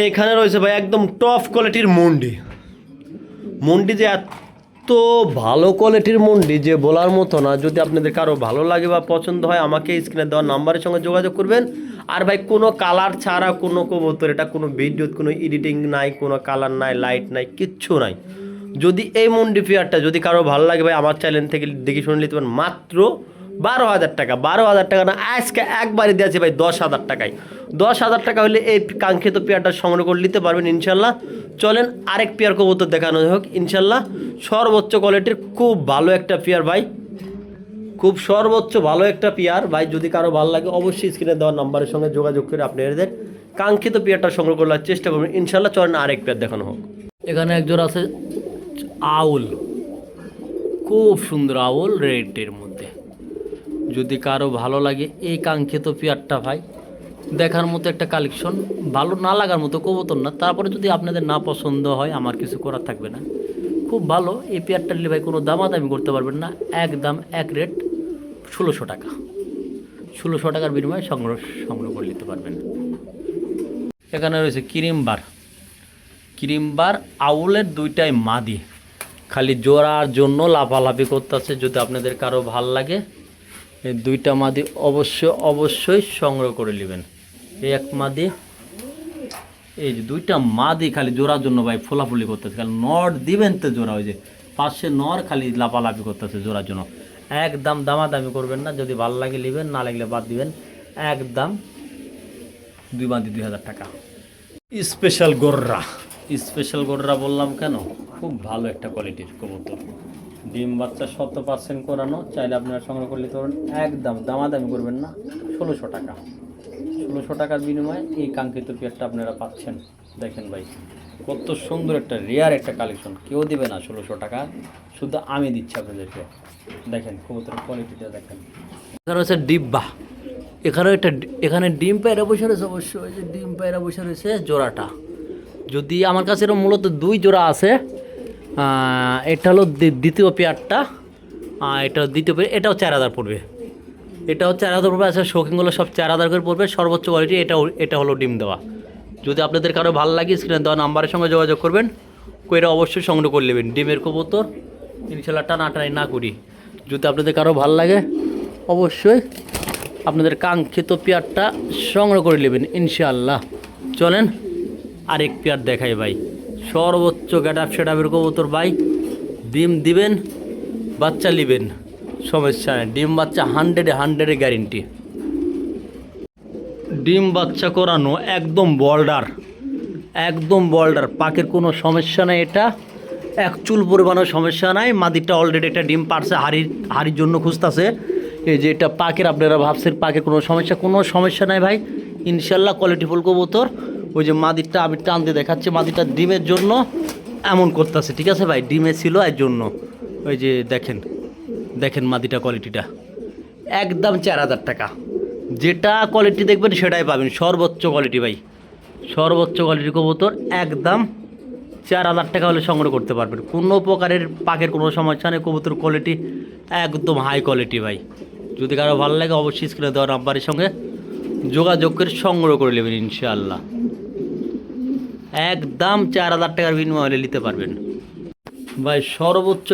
এখানে রয়েছে ভাই একদম টপ কোয়ালিটির মুন্ডি। মুন্ডি যে এত ভালো কোয়ালিটির মুন্ডি যে বলার মতো না। যদি আপনাদের কারো ভালো লাগে বা পছন্দ হয় আমাকে স্ক্রিনে দেওয়া নাম্বারের সঙ্গে যোগাযোগ করবেন। আর ভাই কোনো কালার ছাড়া কোনো কবুতর, এটা কোনো ভিডিও, কোনো এডিটিং নাই, কোনো কালার নাই, লাইট নাই, কিচ্ছু নাই। যদি এই মুন্ডি পেয়ারটা যদি কারো ভালো লাগে ভাই আমার চ্যানেল থেকে দেখে শুনে নিতে পারেন মাত্র 12,000 টাকা। 12,000 টাকা না, আজকে একবারই দিয়েছি ভাই 10,000 টাকায়। 10,000 টাকা হলে এই কাঙ্ক্ষিত পেয়ারটা সংগ্রহ করে নিতে পারবেন ইনশাল্লাহ। চলেন আরেক পেয়ার কবুতর দেখানো হোক ইনশাল্লাহ। সর্বোচ্চ কোয়ালিটির খুব ভালো একটা পেয়ার ভাই, খুব সর্বোচ্চ ভালো একটা পেয়ার ভাই। যদি কারো ভালো লাগে অবশ্যই স্ক্রিনে দেওয়া নাম্বারের সঙ্গে যোগাযোগ করে আপনাদের কাঙ্ক্ষিত পেয়ারটা সংগ্রহ করার চেষ্টা করবেন ইনশাল্লাহ। চলেন আরেক পেয়ার দেখানো হোক। এখানে একজন আছে আউল, খুব সুন্দর আউল রেডের মধ্যে। যদি কারো ভালো লাগে এই কাঙ্ক্ষিত পেয়ারটা ভাই, দেখার মতো একটা কালেকশন, ভালো না লাগার মতো কবুতর না। তারপরে যদি আপনাদের না পছন্দ হয় আমার কিছু করার থাকবে না। খুব ভালো এই পেয়ারটা নিলে ভাই কোনো দামাদামি করতে পারবেন না, একদম এক রেট 1600 টাকা। 1600 টাকার বিনিময়ে সংগ্রহ করে নিতে পারবেন। এখানে রয়েছে ক্রিমবার আউলের দুইটাই মাদি, খালি জোড়ার জন্য লাফালাফি করতেছে। যদি আপনাদের কারো ভাল লাগে এই দুইটা মাদি অবশ্যই সংগ্রহ করে নেবেন। এই এক মাদি, এই যে দুইটা মাদি খালি জোড়ার জন্য ভাই ফোলাফুলি করতেছে, খালি নর দিবেন তো জোড়া, ওই যে পাশে নর খালি লাফালাফি করতেছে জোড়ার জন্য। একদম দামাদামি করবেন না, যদি ভালো লাগে নেবেন, না লাগলে বাদ দিবেন। একদম দুই মাদি 2,000 টাকা। স্পেশাল গোররা বললাম কেন, খুব ভালো একটা কোয়ালিটির কবুতর। ডিম বাচ্চা 100% করানো, চাইলে আপনারা সংগ্রহ করে নিতে পারেন। একদম দামাদামি করবেন না, 1600 টাকা। 1600 টাকার বিনিময়ে এই কাঙ্ক্ষিত পেয়ারটা আপনারা পাচ্ছেন। দেখেন ভাই কত সুন্দর একটা রেয়ার একটা কালেকশন, কেউ দেবে না 1600 টাকা, শুধু আমি দিচ্ছি আপনাদেরকে। দেখেন কবুতরের কোয়ালিটিটা দেখেন। এখানে হচ্ছে ডিব্বা, এখানে ডিম পায়রা বসে রয়েছে, অবশ্যই ওই যে ডিম পায়রা বসে রয়েছে জোড়াটা। যদি আমার কাছে এরকম মূলত 2 জোড়া আছে, এটা হলো দ্বিতীয় পেয়ারটা, এটা দ্বিতীয় পেয়ার, এটাও 4,000 পড়বে, এটাও 4,000 পড়বে। আচ্ছা শৌখিনগুলো সব 4,000 করে পড়বে, সর্বোচ্চ কোয়ালিটি এটা হলো ডিম দেওয়া। যদি আপনাদের কারো ভালো লাগে স্ক্রিনে দেওয়া নাম্বারের সঙ্গে যোগাযোগ করবেন, কইরা অবশ্যই সংগ্রহ করে নেবেন। ডিমের কবুতর ইনশাল্লাহ টানাটানি না করি। যদি আপনাদের কারো ভালো লাগে অবশ্যই আপনাদের কাঙ্ক্ষিত পেয়ারটা সংগ্রহ করে নেবেন ইনশাআল্লাহ। চলেন আরেক পেয়ার দেখাই ভাই, সর্বোচ্চ গেটআপ সেটআপের কবুতর ভাই। ডিম দিবেন, বাচ্চা নেবেন, সমস্যা নেই। ডিম বাচ্চা 100-এ গ্যারেন্টি। ডিম বাচ্চা করানো, একদম বল্ডার, পাকের কোনো সমস্যা নেই। এটা এক চুল পরিমাণের সমস্যা নাই। মাদিটা অলরেডি একটা ডিম পারছে, হাড়ির জন্য খুঁজতেছে। এই যে এটা পাকের, আপনারা ভাবছেন পাকের কোনো সমস্যা নাই ভাই ইনশাল্লাহ। কোয়ালিটিফুল কবুতর। ওই যে মাদিরটা আমি টানতে দেখাচ্ছি, মাদিটা ডিমের জন্য এমন করতেছে, ঠিক আছে ভাই, ডিমে ছিল এর জন্য। ওই যে দেখেন মাদিটা কোয়ালিটিটা একদম 4,000 টাকা। যেটা কোয়ালিটি দেখবেন সেটাই পাবেন, সর্বোচ্চ কোয়ালিটি ভাই, সর্বোচ্চ কোয়ালিটির কবুতর। একদম 4,000 টাকা হলে সংগ্রহ করতে পারবেন। কোনো প্রকারের পাকের কোনো সমস্যা নেই, কবুতর কোয়ালিটি একদম হাই কোয়ালিটি ভাই। যদি কারো ভালো লাগে অবশ্যই স্ক্রিনে দেওয়া নাম্বারের সঙ্গে যোগাযোগ করে সংগ্রহ করে নেবেন ইনশাআল্লাহ। একদম 4,000 টাকার বিনিময়ে হলে নিতে পারবেন ভাই। সর্বোচ্চ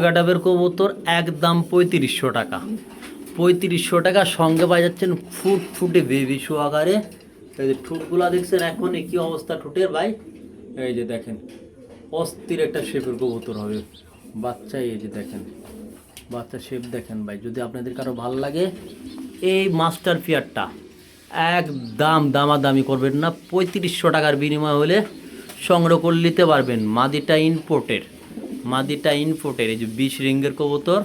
গেটআপের কবুতর একদম 3500 টাকা। 3500 টাকা সঙ্গে পাই যাচ্ছেন ফুটে বেবি শো আকারে। এই যে ঠোঁটগুলা দেখছেন এখন কি অবস্থা ঠোঁটের ভাই, এই যে দেখেন অস্থির একটা শেপের কবুতর হবে বাচ্চা। এই যে দেখেন বাচ্চা শেপ দেখেন ভাই। যদি আপনাদের কারো ভালো লাগে এই মাস্টার পেয়ারটা একদম দামাদামি করবেন না, 3500 টাকার বিনিময় হলে সংগ্রহ করে নিতে পারবেন। মাদিটা ইম্পোর্টের, এই যে 20 রিঙ্গের কবুতর,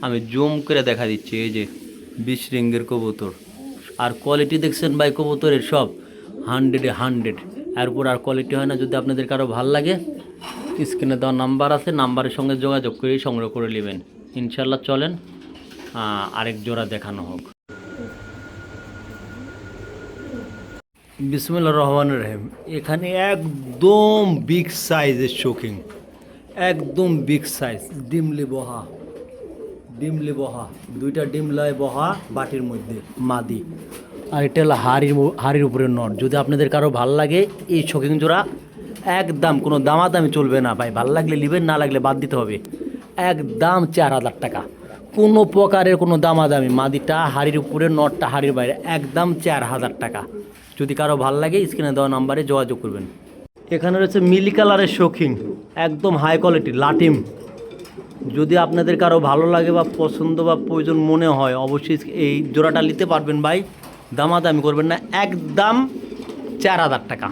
আমি জুম করে দেখা দিচ্ছি। এই যে 20 রিঙ্গের কবুতর, আর কোয়ালিটি দেখছেন ভাই কবুতরের সব 100-এ। এরপর আর কোয়ালিটি হয় না। যদি আপনাদের কারো ভালো লাগে স্ক্রিনে দেওয়া নাম্বার আছে, নাম্বারের সঙ্গে যোগাযোগ করে সংগ্রহ করে নেবেন ইনশাল্লাহ। চলেন আরেক জোড়া দেখানো হোক। বিসমিল্লাহির রহমানির রহিম। এখানে একদম বিগ সাইজের শৌখিন, একদম বিগ সাইজ, ডিমলি বহা, দুইটা ডিমলায় বহা বাটির মধ্যে মাদি। আর এটা হলো হাড়ির উপরে নট। যদি আপনাদের কারো ভাল লাগে এই শৌখিন জোড়া একদম কোনো দামাদামি চলবে না ভাই, ভাল লাগলে নেবেন, না লাগলে বাদ দিতে হবে। একদম 4000 টাকা, কোনো প্রকারের কোনো দামাদামি। মাদিটা হাড়ির উপরে, নটটা হাড়ির বাইরে, একদম 4000 টাকা। যদি কারো ভাল লাগে স্ক্রিনে দেওয়া নাম্বারে যোগাযোগ করবেন। এখানে রয়েছে মিলি কালারের শৌখিন, একদম হাই কোয়ালিটির লাটিম। যদি আপনাদের কারো ভালো লাগে বা পছন্দ বা প্রয়োজন মনে হয় অবশ্যই এই জোড়াটা নিতে পারবেন ভাই, দামাদামি করবেন না। একদম 4000 টাকা,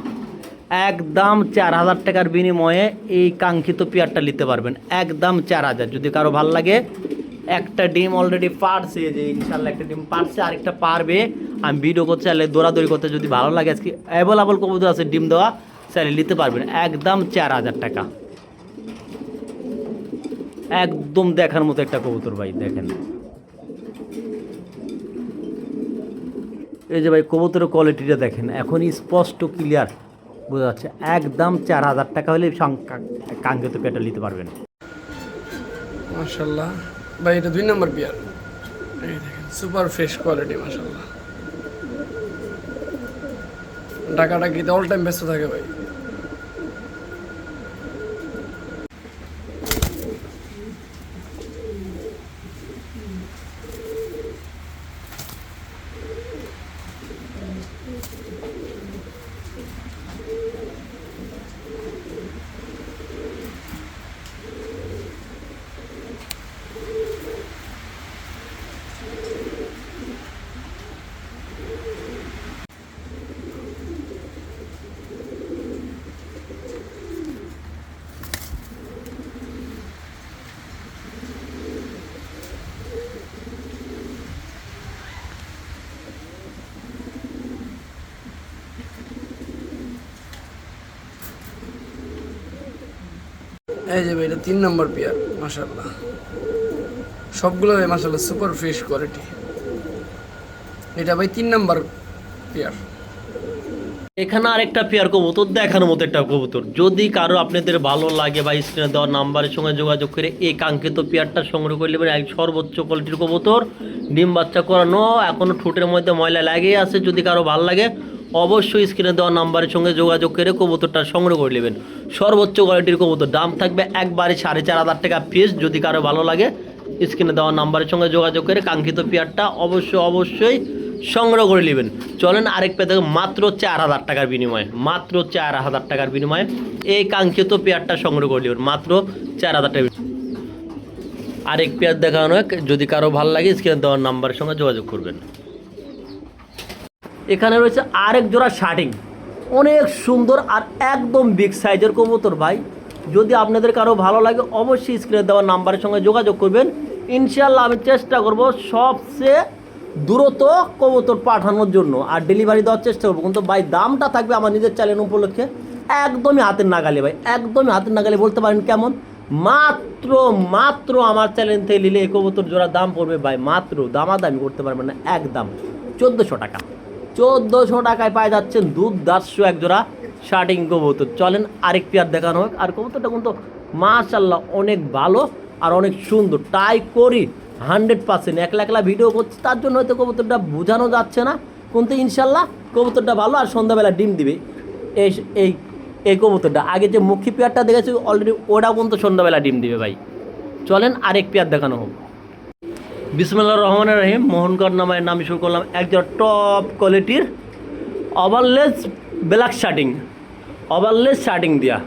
একদম 4000 টাকার বিনিময়ে এই কাঙ্ক্ষিত পেয়ারটা নিতে পারবেন, একদম 4000। যদি কারো ভালো লাগে, একটা ডিম অলরেডি পারছে, যে ইনশাল্লাহ একটা ডিম পারছে, আরেকটা পারবে। আমি ভিডিও করতে চাইলে দৌড়াদৌড়ি করতে যদি ভালো লাগে, আজকে অ্যাভেলেবল কবুতর আছে ডিম দেওয়া, চাইলে নিতে পারবেন, একদম 4000 টাকা। একদম দেখার মতো একটা কবুতর ভাই, দেখেন এই যে ভাই কবুতরের কোয়ালিটিটা দেখেন, এখনই স্পষ্ট ক্লিয়ার বোঝা যাচ্ছে। একদম 4000 টাকা হলে কাঙ্ক্ষিত পেয়ারটা নিতে পারবেন। মাশাআল্লাহ ভাই, এটা 2 নম্বর পেয়ার, এই দেখেন সুপার ফ্রেশ কোয়ালিটি মাশাআল্লাহ। ডাকাডাকিতে অল টাইম ব্যস্ত থাকে ভাই। এই যে ভাই, এটা 3 নম্বর পেয়ার মাশাআল্লাহ। সবগুলো মাশাআল্লাহ সুপার ফ্রেশ কোয়ালিটি। এটা ভাই 3 নম্বর পেয়ার। এখানে আরেকটা পেয়ার কবুতর, দেখার মতো একটা কবুতর। যদি কারো আপনাদের ভালো লাগে বা স্ক্রিনে দেওয়া নাম্বারের সঙ্গে যোগাযোগ করে এই কাঙ্ক্ষিত পেয়ারটা সংগ্রহ করে নেবেন। এক সর্বোচ্চ কোয়ালিটির কবুতর, ডিম বাচ্চা করানো, এখনও ঠোঁটের মধ্যে ময়লা লাগিয়ে আছে। যদি কারো ভালো লাগে অবশ্যই স্ক্রিনে দেওয়া নাম্বারের সঙ্গে যোগাযোগ করে কবুতরটা সংগ্রহ করে নেবেন। সর্বোচ্চ কোয়ালিটির কবুতর, দাম থাকবে একবারে 4500 টাকা পিস। যদি কারো ভালো লাগে স্ক্রিনে দেওয়া নাম্বারের সঙ্গে যোগাযোগ করে কাঙ্ক্ষিত পেয়ারটা অবশ্যই সংগ্রহ করে নেবেন। চলেন আরেক পেয়ার দেখো, মাত্র 4000 টাকার বিনিময়ে, মাত্র 4000 টাকার বিনিময়ে এই কাঙ্ক্ষিত পেয়ারটা সংগ্রহ করে নেবেন, মাত্র 4000 টাকা। আরেক পেয়ার দেখানো হোক, যদি কারো ভালো লাগে স্ক্রিনে দেওয়ার নাম্বারের সঙ্গে যোগাযোগ করবেন। এখানে রয়েছে আরেক জোড়া শার্টিং, অনেক সুন্দর আর একদম বিগ সাইজের কবুতর ভাই। যদি আপনাদের কারো ভালো লাগে অবশ্যই স্ক্রিনে দেওয়া নাম্বারের সঙ্গে যোগাযোগ করবেন। ইনশাআল্লাহ আমি চেষ্টা করব সবচেয়ে দ্রুত কবুতর পাঠানোর জন্য আর ডেলিভারি দেওয়ার চেষ্টা করবো। কিন্তু ভাই দামটা থাকবে আমার নিজের চ্যানেল উপলক্ষে একদমই হাতের নাগালে ভাই, একদমই হাতের নাগালে। বলতে পারেন কেমন, মাত্র আমার চ্যানেল থেকে নিলে এই কবুতর জোড়ার দাম পড়বে ভাই, মাত্র দামাদামি করতে পারবেন না, একদম 1400 টাকা। 1400 টাকায় পাই যাচ্ছেন দুধদার্স এক জোড়া শার্টিং কবুতর। চলেন আরেক পেয়ার দেখানো হোক। আর কবুতরটা কিন্তু মাশাআল্লাহ অনেক ভালো আর অনেক সুন্দর। ট্রাই করি 100%, একলা ভিডিও করছি তার জন্য হয়তো কবুতরটা বোঝানো যাচ্ছে না, কিন্তু ইনশাল্লাহ কবুতরটা ভালো আর সন্ধ্যাবেলা ডিম দিবে। এই কবুতরটা আগে যে মুখী পেয়ারটা দেখেছি অলরেডি, ওটাও কিন্তু সন্ধ্যাবেলা ডিম দিবে ভাই। চলেন আরেক পেয়ার দেখানো হোক। বিসমিল্লাহির রহমানির রহিম। মোহনগড় নামের নাম শুরু করলাম একজন টপ কোয়ালিটির ওভারলেস ব্ল্যাক শার্টিং, ওভারলেস শার্টিং দেওয়া।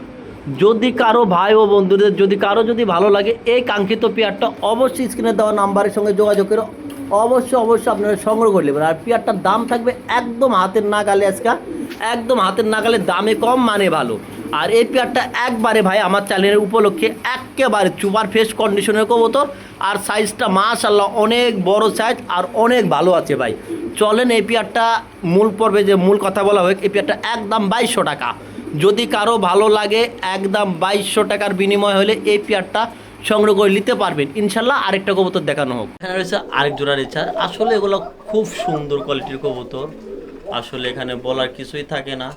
যদি কারো ভাই ও বন্ধুদের যদি ভালো লাগে এই কাঙ্ক্ষিত পেয়ারটা অবশ্যই স্ক্রিনে দেওয়া নাম্বারের সঙ্গে যোগাযোগ করে অবশ্যই আপনারা সংগ্রহ করে নেবেন। আর পেয়ারটার দাম থাকবে একদম হাতের নাগালে, আজকে একদম হাতের নাগালে, দামে কম মানে ভালো। আর এই পেয়ারটা একবারে ভাই আমার চ্যানেলের উপলক্ষে একেবারে সুপার ফ্রেশ কন্ডিশনের কবুতর। আর সাইজটা মাশাআল্লাহ অনেক বড় সাইজ আর অনেক ভালো আছে ভাই। চলেন এই পেয়ারটা মূল পর্বে যে মূল কথা বলা হোক, এই পেয়ারটা একদম 2200 টাকা। যদি কারো ভালো লাগে একদম 2200 টাকার বিনিময় হলে এই পেয়ারটা সংগ্রহ করে নিতে পারবেন ইনশাল্লাহ। আরেকটা কবুতর দেখানো হোক। এখানে রয়েছে আরেক জোড়া রেচার, আসলে এগুলো খুব সুন্দর কোয়ালিটির কবুতর, আসলে এখানে বলার কিছুই থাকে না।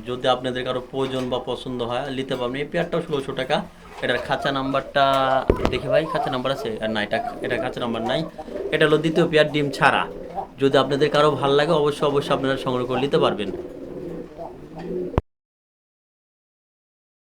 যদি আপনাদের কারো প্রয়োজন বা পছন্দ হয় নিতে পারবেন। এই পেয়ারটাও 1600 টাকা। এটার খাঁচা নাম্বারটা দেখে ভাই, খাঁচা নাম্বার আছে? আর না, এটা খাঁচা নাম্বার নাই। এটা হলো দ্বিতীয় পেয়ার ডিম ছাড়া। যদি আপনাদের কারো ভালো লাগে অবশ্যই আপনারা সংগ্রহ করে নিতে পারবেন।